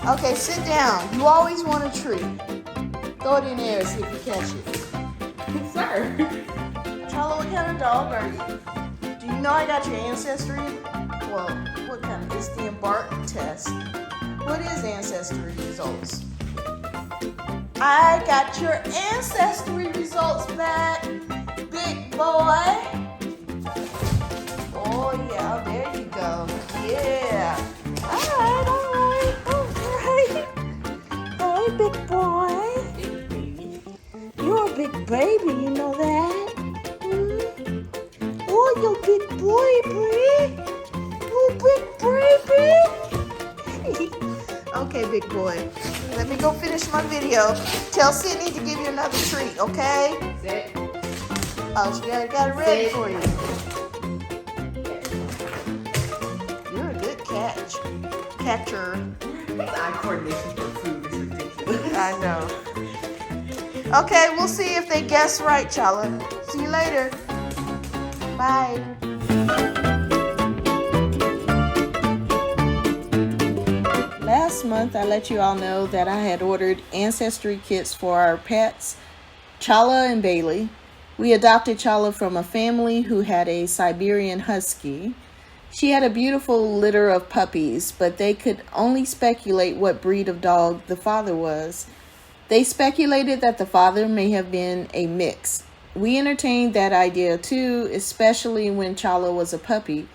Okay, sit down. You always want a treat. Throw it in there and see if you catch it. Sir. Charlo, what kind of dog are you? Do you know I got your ancestry? Well, what kind of? It's the Embark test. What is ancestry results? I got your ancestry results back, big boy. Oh yeah, there you go. Yeah. Alright. Hey, big boy. You're a big baby, you know that? Oh, you big baby. Oh, big baby. Okay, big boy. Let me go finish my video. Tell Sydney to give you another treat, okay? Sit. Oh, she got it ready for you. You're a good catcher. Eye coordination for food is ridiculous. I know. Okay, we'll see if they guess right, Chala. See you later. Bye. Last month, I let you all know that I had ordered ancestry kits for our pets, Chala and Bailey. We adopted Chala from a family who had a Siberian husky. She had a beautiful litter of puppies, but they could only speculate what breed of dog the father was. They speculated that the father may have been a mix. We entertained that idea too, especially when Chala was a puppy.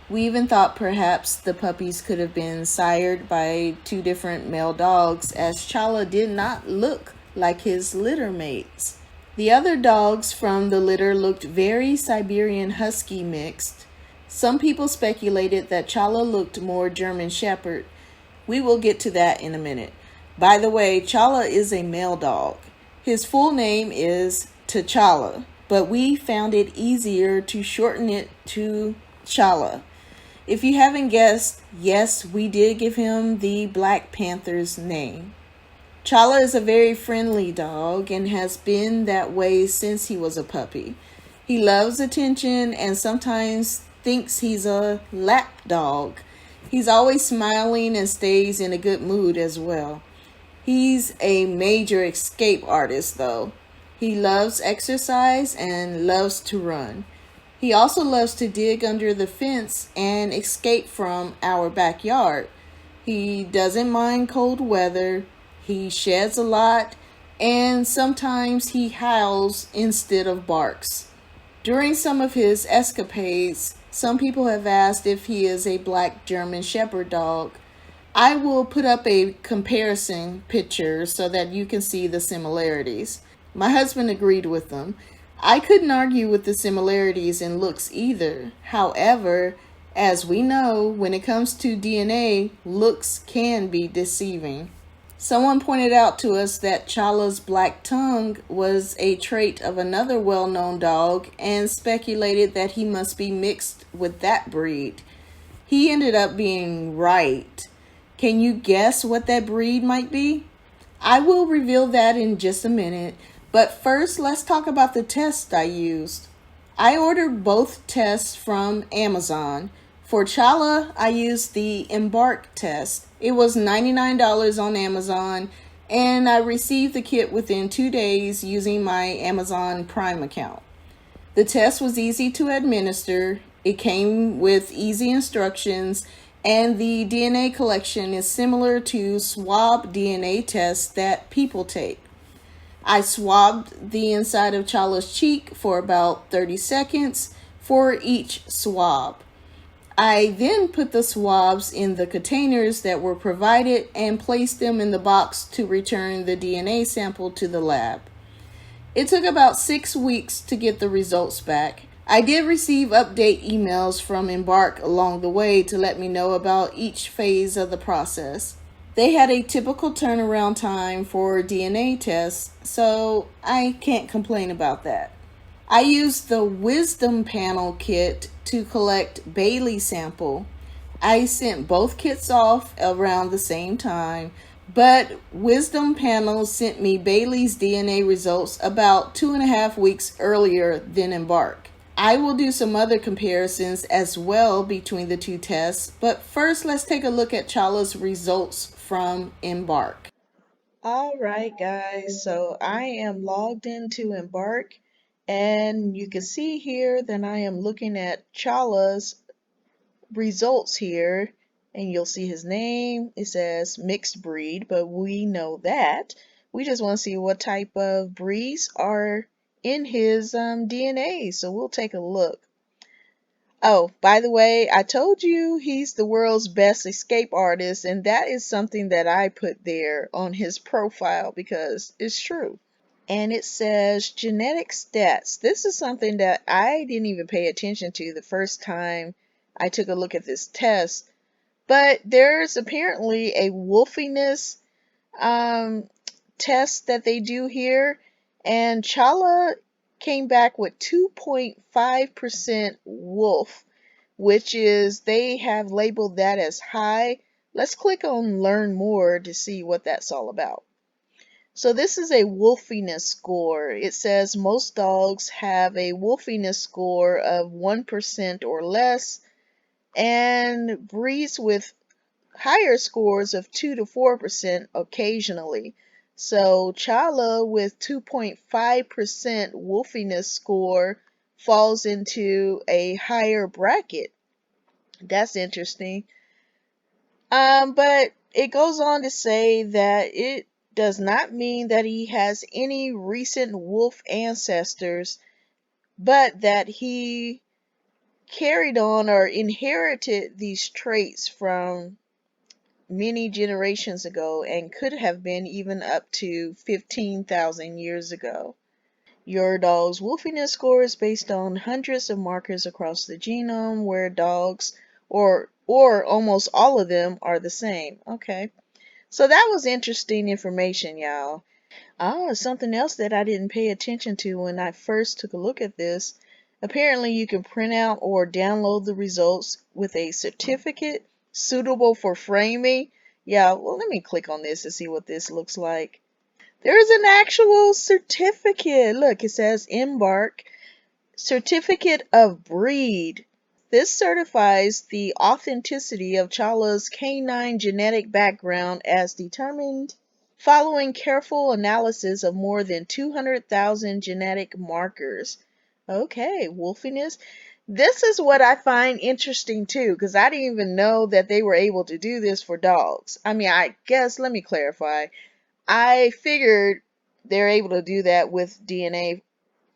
We even thought perhaps the puppies could have been sired by two different male dogs, as Chala did not look like his litter mates. The other dogs from the litter looked very Siberian husky mixed. Some people speculated that Chala looked more German Shepherd. We will get to that in a minute. By the way, Chala is a male dog. His full name is T'Challa, but we found it easier to shorten it to Chala. If you haven't guessed, yes, we did give him the Black Panther's name. Chala is a very friendly dog and has been that way since he was a puppy. He loves attention and sometimes thinks he's a lap dog. He's always smiling and stays in a good mood as well. He's a major escape artist though. He loves exercise and loves to run. He also loves to dig under the fence and escape from our backyard. He doesn't mind cold weather. He sheds a lot, and sometimes he howls instead of barks. During some of his escapades, some people have asked if he is a black German Shepherd dog. I will put up a comparison picture so that you can see the similarities. My husband agreed with them. I couldn't argue with the similarities in looks either. However, as we know, when it comes to DNA, looks can be deceiving. Someone pointed out to us that Chala's black tongue was a trait of another well-known dog and speculated that he must be mixed with that breed. He ended up being right. Can you guess what that breed might be? I will reveal that in just a minute, but first let's talk about the test I used. I ordered both tests from Amazon. For Chala, I used the Embark test. It was $99 on Amazon, and I received the kit within 2 days using my Amazon Prime account. The test was easy to administer. It came with easy instructions, and the DNA collection is similar to swab DNA tests that people take. I swabbed the inside of Chala's cheek for about 30 seconds for each swab. I then put the swabs in the containers that were provided and placed them in the box to return the DNA sample to the lab. It took about 6 weeks to get the results back. I did receive update emails from Embark along the way to let me know about each phase of the process. They had a typical turnaround time for DNA tests, so I can't complain about that. I used the Wisdom Panel kit to collect Bailey's sample. I sent both kits off around the same time, but Wisdom Panel sent me Bailey's DNA results about 2.5 weeks earlier than Embark. I will do some other comparisons as well between the two tests, but first let's take a look at Chala's results from Embark. All right, guys, so I am logged into Embark, and you can see here that I am looking at Chala's results here, and you'll see his name. It says mixed breed, but we know that. We just want to see what type of breeds are in his DNA, so we'll take a look. Oh, by the way, I told you he's the world's best escape artist, and that is something that I put there on his profile because it's true. And it says genetic stats. This is something that I didn't even pay attention to the first time I took a look at this test, but there's apparently a wolfiness um, test that they do here, and Chala came back with 2.5% wolf, which is, they have labeled that as high. Let's click on learn more to see what that's all about. So this is a wolfiness score. It says most dogs have a wolfiness score of 1% or less, and breeds with higher scores of 2 to 4% occasionally. So Chala with 2.5% wolfiness score falls into a higher bracket. That's interesting. But it goes on to say that it does not mean that he has any recent wolf ancestors, but that he carried on or inherited these traits from many generations ago and could have been even up to 15,000 years ago. Your dog's wolfiness score is based on hundreds of markers across the genome where dogs or almost all of them are the same. Okay. So that was interesting information, y'all. Oh, something else that I didn't pay attention to when I first took a look at this. Apparently, you can print out or download the results with a certificate suitable for framing. Yeah, well, let me click on this to see what this looks like. There's an actual certificate. Look, it says Embark Certificate of Breed. This certifies the authenticity of Chala's canine genetic background as determined following careful analysis of more than 200,000 genetic markers. Okay, wolfiness. This is what I find interesting too, because I didn't even know that they were able to do this for dogs. I mean, I guess, let me clarify. I figured they're able to do that with DNA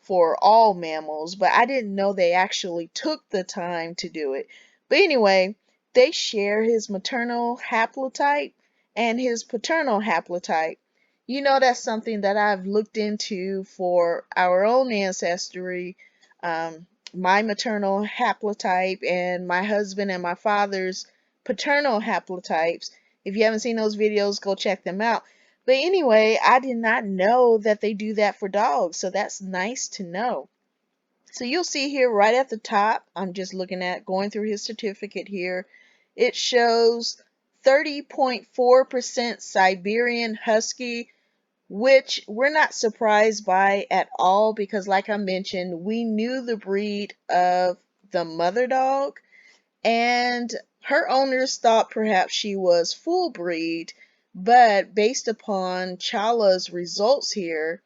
for all mammals, but I didn't know they actually took the time to do it. But anyway, they share his maternal haplotype and his paternal haplotype. You know, that's something that I've looked into for our own ancestry. Um, my maternal haplotype and my husband and my father's paternal haplotypes. If you haven't seen those videos, go check them out. But anyway, I did not know that they do that for dogs, so that's nice to know. So you'll see here right at the top, I'm just looking at going through his certificate here. It shows 30.4% Siberian Husky, which we're not surprised by at all because, like I mentioned, we knew the breed of the mother dog, and her owners thought perhaps she was full breed, but based upon Chala's results here,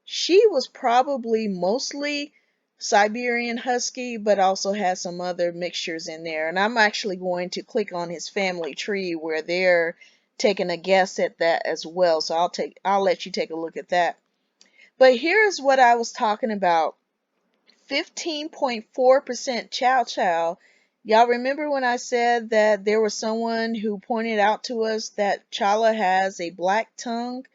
she was probably mostly Siberian Husky, but also has some other mixtures in there. And I'm actually going to click on his family tree where they're taking a guess at that as well. So I'll let you take a look at that. But here's what I was talking about. 15.4% Chow Chow. Y'all remember when I said that there was someone who pointed out to us that Chala has a black tongue?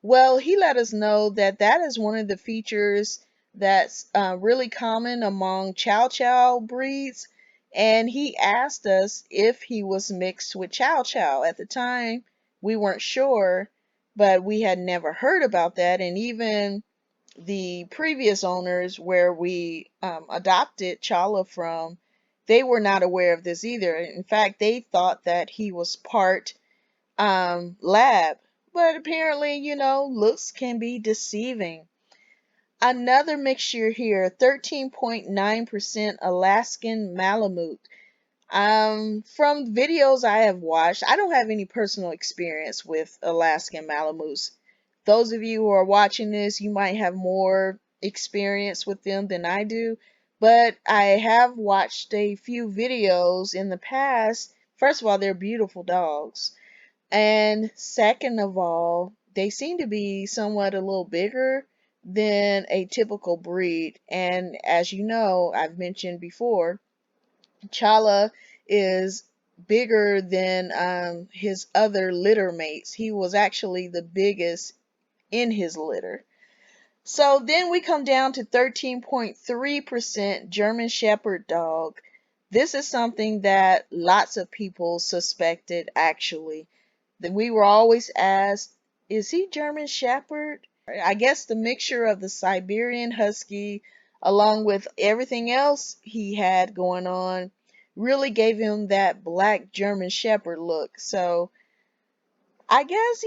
Well, he let us know that that is one of the features that's really common among Chow Chow breeds. And he asked us if he was mixed with Chow Chow. At the time, we weren't sure, but we had never heard about that. And even the previous owners where we adopted Chala from, they were not aware of this either. In fact, they thought that he was part lab. But apparently, you know, looks can be deceiving. Another mixture here, 13.9% Alaskan Malamute. From videos I have watched, I don't have any personal experience with Alaskan Malamutes. Those of you who are watching this, you might have more experience with them than I do, but I have watched a few videos in the past. First of all, they're beautiful dogs. And second of all, they seem to be somewhat a little bigger than a typical breed. And as you know, I've mentioned before, Chala is bigger than his other litter mates. He was actually the biggest in his litter. So then we come down to 13.3% German Shepherd dog. This is something that lots of people suspected actually. That we were always asked, is he German Shepherd? I guess the mixture of the Siberian Husky along with everything else he had going on really gave him that black German Shepherd look. So I guess,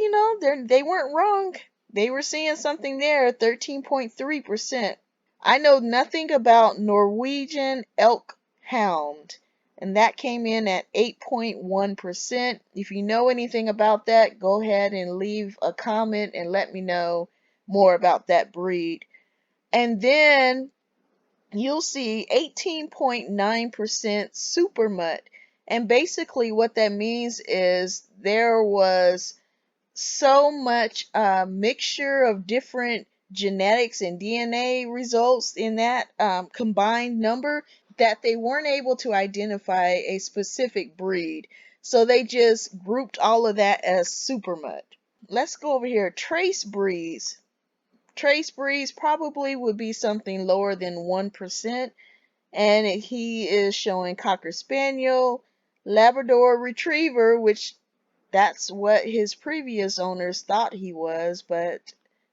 they weren't wrong. They were seeing something there, 13.3%. I know nothing about Norwegian elk hound, and that came in at 8.1%. If you know anything about that, go ahead and leave a comment and let me know more about that breed. And then you'll see 18.9% super mutt. And basically what that means is there was so much mixture of different genetics and DNA results in that combined number that they weren't able to identify a specific breed. So they just grouped all of that as super mutt. Let's go over here. Trace breeds. Trace breeds probably would be something lower than 1%. And he is showing Cocker Spaniel, Labrador Retriever, which that's what his previous owners thought he was, but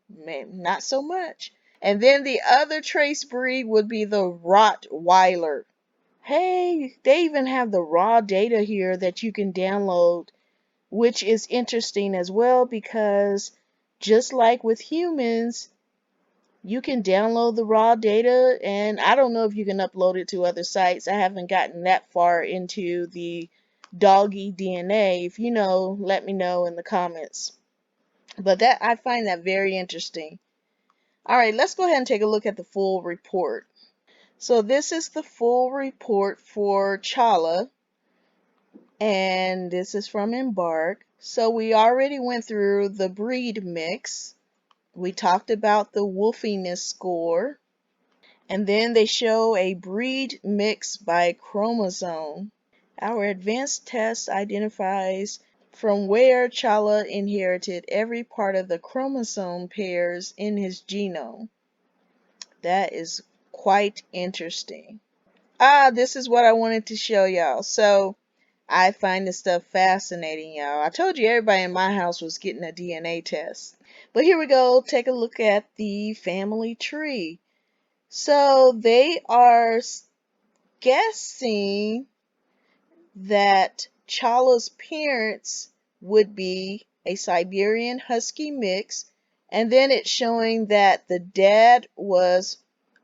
not so much. And then the other trace breed would be the Rottweiler. Hey, they even have the raw data here that you can download, which is interesting as well because just like with humans, you can download the raw data, and I don't know if you can upload it to other sites. I haven't gotten that far into the doggy DNA. If you know, let me know in the comments. But that I find that very interesting. All right, let's go ahead and take a look at the full report. So this is the full report for Chala, and this is from Embark. So we already went through the breed mix. We talked about the wolfiness score. And then they show a breed mix by chromosome. Our advanced test identifies from where Chala inherited every part of the chromosome pairs in his genome. That is quite interesting. This is what I wanted to show y'all. So I find this stuff fascinating, y'all. I told you everybody in my house was getting a DNA test. But here we go. Take a look at the family tree. So they are guessing that Chala's parents would be a Siberian Husky mix, and then it's showing that the dad was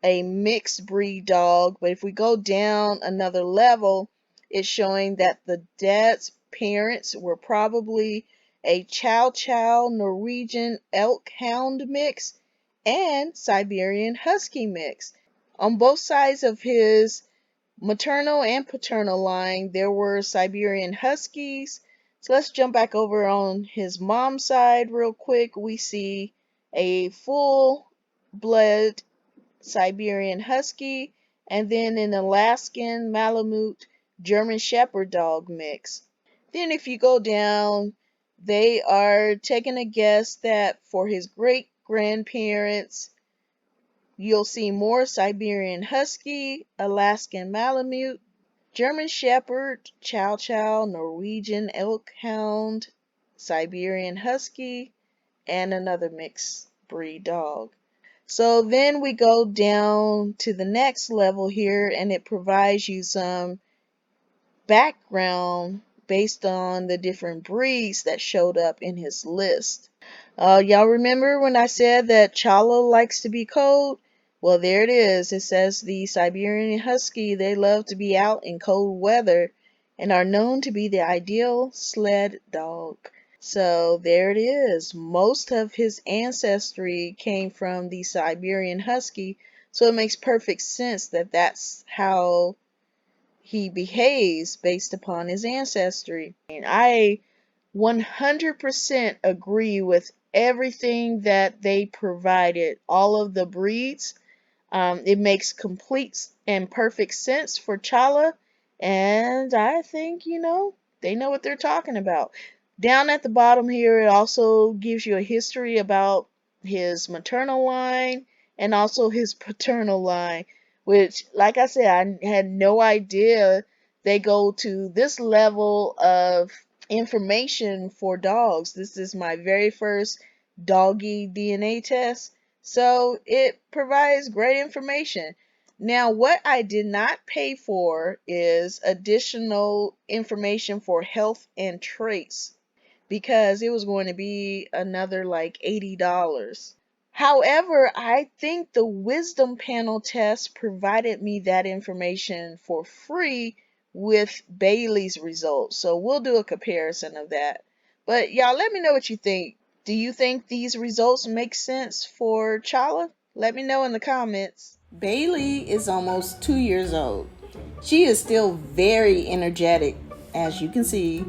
a mixed breed dog. But if we go down another level, it's showing that the dad's parents were probably a Chow Chow Norwegian elk hound mix and Siberian Husky mix. On both sides of his maternal and paternal line, there were Siberian Huskies. So let's jump back over on his mom's side real quick. We see a full-blood Siberian Husky and then an Alaskan Malamute German Shepherd dog mix. Then if you go down, they are taking a guess that for his great-grandparents, you'll see more Siberian Husky, Alaskan Malamute, German Shepherd, Chow Chow, Norwegian Elk Hound, Siberian Husky, and another mixed breed dog. So then we go down to the next level here, and it provides you some background based on the different breeds that showed up in his list. Y'all remember when I said that Chala likes to be cold? Well, there it is. It says the Siberian Husky, they love to be out in cold weather and are known to be the ideal sled dog. So there it is. Most of his ancestry came from the Siberian Husky, so it makes perfect sense that that's how he behaves based upon his ancestry. And I 100% agree with everything that they provided, all of the breeds. It makes complete and perfect sense for Chala, and I think, they know what they're talking about. Down at the bottom here, it also gives you a history about his maternal line and also his paternal line, which, like I said, I had no idea they go to this level of information for dogs. This is my very first doggy DNA test. So it provides great information. Now, what I did not pay for is additional information for health and traits because it was going to be another like $80. However, I think the wisdom panel test provided me that information for free with Bailey's results. So we'll do a comparison of that. But y'all, let me know what you think. Do you think these results make sense for Chala? Let me know in the comments. Bailey is almost 2 years old. She is still very energetic, as you can see.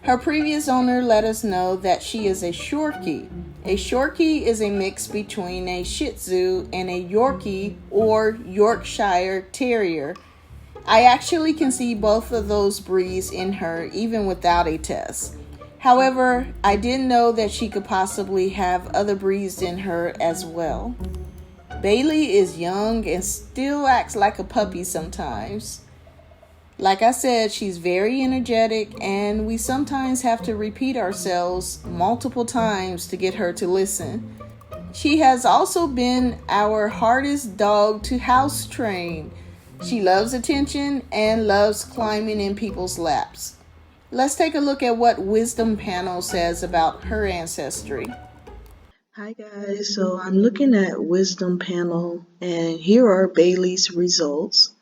Her previous owner let us know that she is a shorkie. A shorkie is a mix between a Shih Tzu and a Yorkie or Yorkshire Terrier. I actually can see both of those breeds in her even without a test. However, I didn't know that she could possibly have other breeds in her as well. Bailey is young and still acts like a puppy sometimes. Like I said, she's very energetic, and we sometimes have to repeat ourselves multiple times to get her to listen. She has also been our hardest dog to house train. She loves attention and loves climbing in people's laps. Let's take a look at what Wisdom Panel says about her ancestry. Hi guys, so I'm looking at Wisdom Panel, and here are Bailey's results.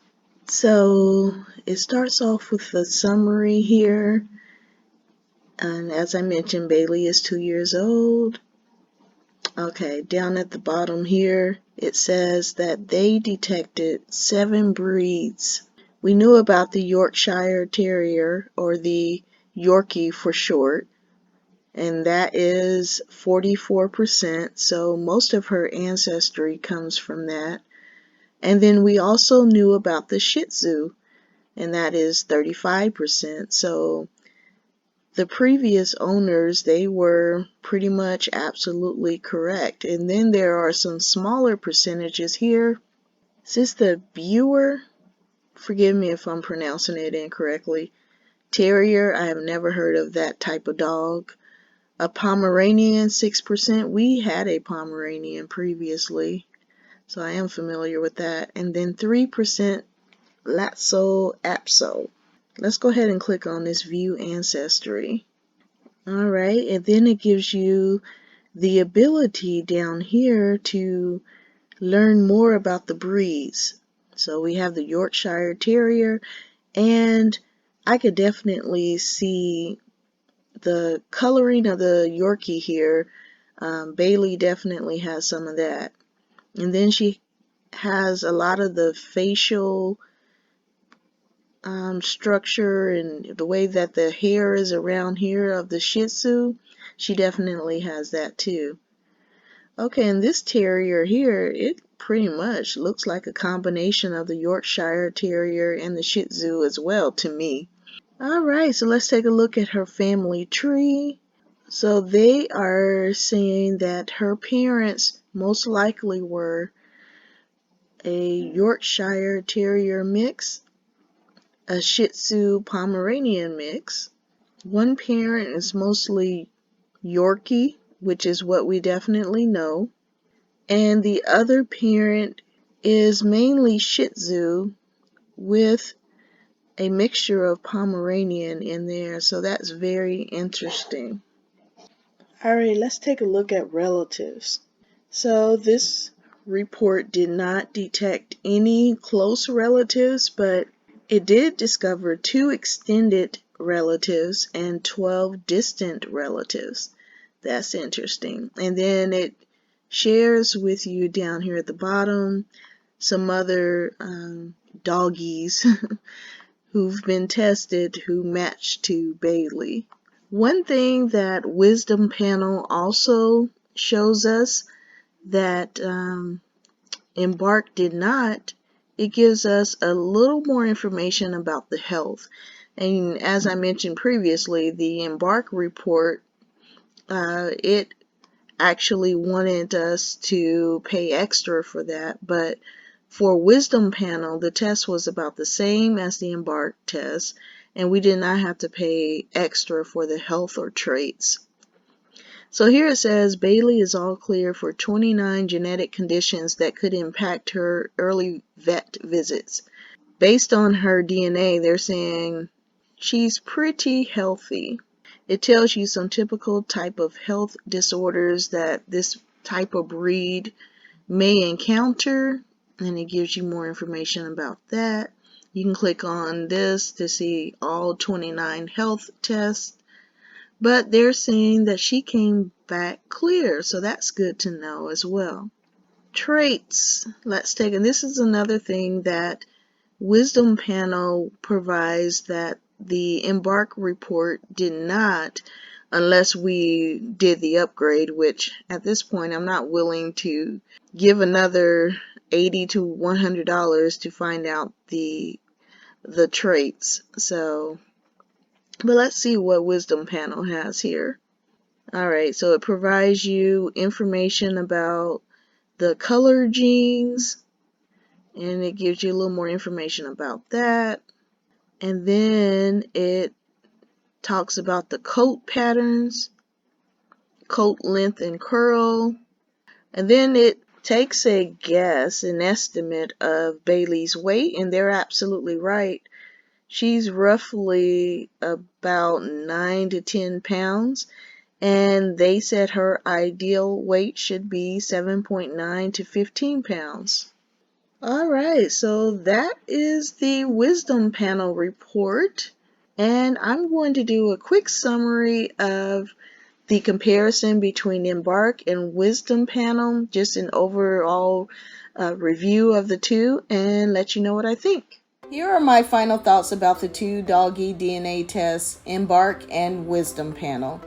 So it starts off with the summary here, and as I mentioned, Bailey is 2 years old. Okay, down at the bottom here, it says that they detected 7 breeds. We knew about the Yorkshire Terrier, or the Yorkie for short, and that is 44%, so most of her ancestry comes from that. And then we also knew about the Shih Tzu, and that is 35%. So the previous owners, they were pretty much absolutely correct. And then there are some smaller percentages here. Is this the Brewer? Forgive me if I'm pronouncing it incorrectly. Terrier, I have never heard of that type of dog. A Pomeranian, 6%. We had a Pomeranian previously, so I am familiar with that. And then 3% Lhasa Apso. Let's go ahead and click on this View Ancestry. Alright, and then it gives you the ability down here to learn more about the breeds. So we have the Yorkshire Terrier, and I could definitely see the coloring of the Yorkie here. Bailey definitely has some of that. And then she has a lot of the facial structure and the way that the hair is around here of the Shih Tzu. She definitely has that too. Okay, and this terrier here, it pretty much looks like a combination of the Yorkshire Terrier and the Shih Tzu as well to me. Alright, so let's take a look at her family tree. So they are saying that her parents most likely were a Yorkshire Terrier mix, a Shih Tzu Pomeranian mix. One parent is mostly Yorkie, which is what we definitely know, and the other parent is mainly Shih Tzu with a mixture of Pomeranian in there, so that's very interesting. Alright, let's take a look at relatives. So this report did not detect any close relatives, but it did discover 2 extended relatives and 12 distant relatives. That's interesting. And then it shares with you down here at the bottom some other doggies who've been tested who match to Bailey. One thing that Wisdom Panel also shows us that Embark did not, it gives us a little more information about the health. And as I mentioned previously, the Embark report, it actually wanted us to pay extra for that, but for Wisdom Panel, the test was about the same as the Embark test, and we did not have to pay extra for the health or traits. So here it says Bailey is all clear for 29 genetic conditions that could impact her early vet visits. Based on her DNA, they're saying she's pretty healthy. It tells you some typical type of health disorders that this type of breed may encounter, and it gives you more information about that. You can click on this to see all 29 health tests, but they're saying that she came back clear, so that's good to know as well. Traits. Let's take, and this is another thing that Wisdom Panel provides that the Embark report did not, unless we did the upgrade, which at this point I'm not willing to give another $80 to $100 to find out the traits. So, but let's see what Wisdom Panel has here. Alright, so it provides you information about the color genes, and it gives you a little more information about that. And then it talks about the coat patterns, coat length and curl. And then it takes a guess, an estimate of Bailey's weight, and they're absolutely right. She's roughly about 9 to 10 pounds, and they said her ideal weight should be 7.9 to 15 pounds. Alright, so that is the Wisdom Panel report, and I'm going to do a quick summary of the comparison between Embark and Wisdom Panel, just an overall review of the two, and let you know what I think. Here are my final thoughts about the 2 doggy DNA tests, Embark and Wisdom Panel.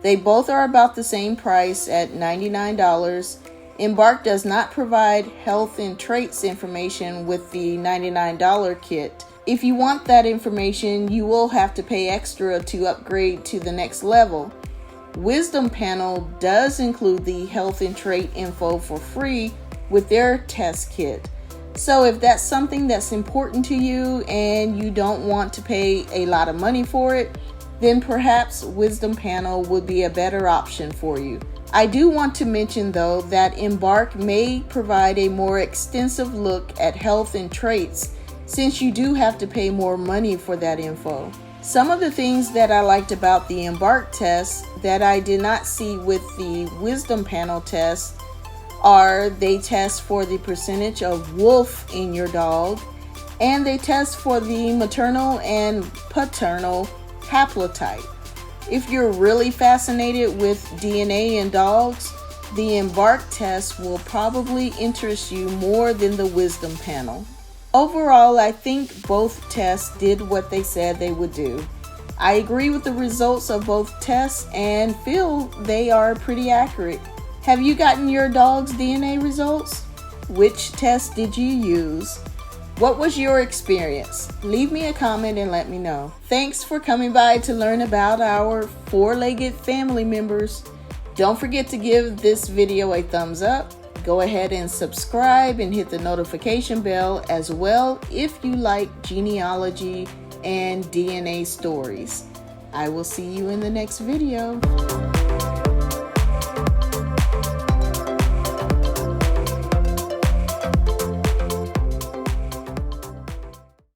They both are about the same price at $99. Embark does not provide health and traits information with the $99 kit. If you want that information, you will have to pay extra to upgrade to the next level. Wisdom Panel does include the health and trait info for free with their test kit. So if that's something that's important to you and you don't want to pay a lot of money for it, then perhaps Wisdom Panel would be a better option for you. I do want to mention though that Embark may provide a more extensive look at health and traits, since you do have to pay more money for that info. Some of the things that I liked about the Embark test that I did not see with the Wisdom Panel test are they test for the percentage of wolf in your dog, and they test for the maternal and paternal haplotype. If you're really fascinated with DNA in dogs, the Embark test will probably interest you more than the Wisdom Panel. Overall, I think both tests did what they said they would do. I agree with the results of both tests and feel they are pretty accurate. Have you gotten your dog's DNA results? Which test did you use? What was your experience? Leave me a comment and let me know. Thanks for coming by to learn about our 4-legged family members. Don't forget to give this video a thumbs up. Go ahead and subscribe and hit the notification bell as well if you like genealogy and DNA stories. I will see you in the next video.